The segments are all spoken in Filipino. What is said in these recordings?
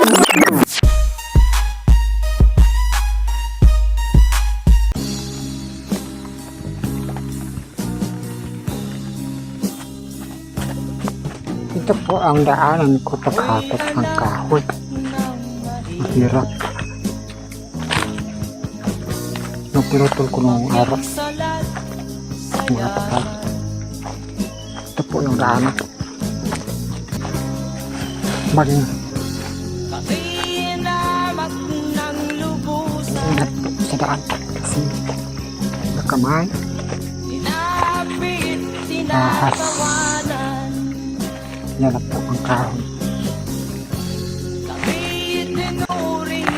Ito po ang daanan ko paghakot ng kahoy. Mahirap. Nung pinutol ko nung araw. Mga pakal. Ito po yung daanan. Maging ingat po sa daan kasi nakamay. Ahas. Yan na po ang kahoy.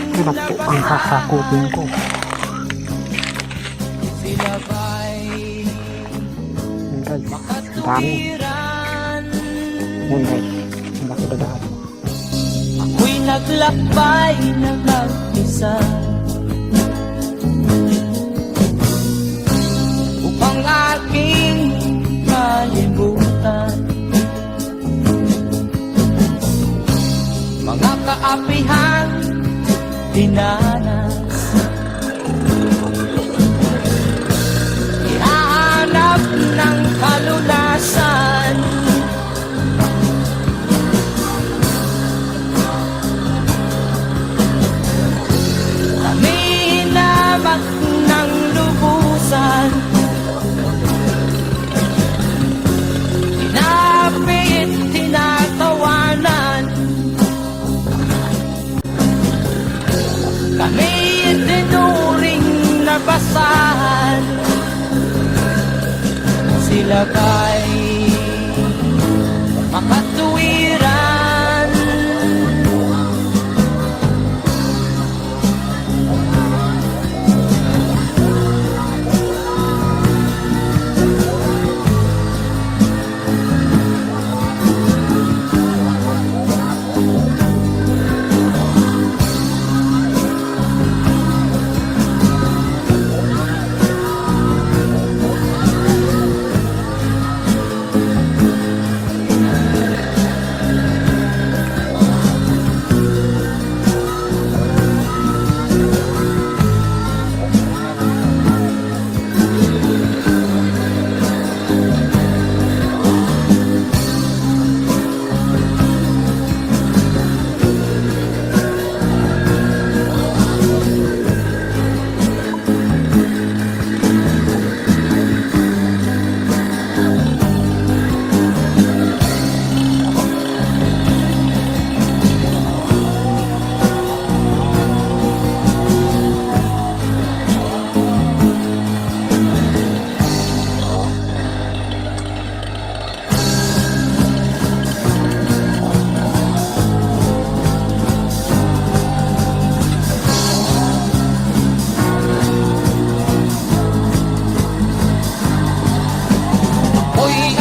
Ito na po ang hahakutin ko. Yan guys, ang dami. Yan guys, ang laki na daan. Ako'y naglakbay na mag-isa upang aking malimutan mga kaapihan dinanas. Ihahanap ng kalunasan kami hinabak ng lubusan, tinapit, tinatawanan, kami itinuring na basahan. Sila kay makatuwiran. Ako'y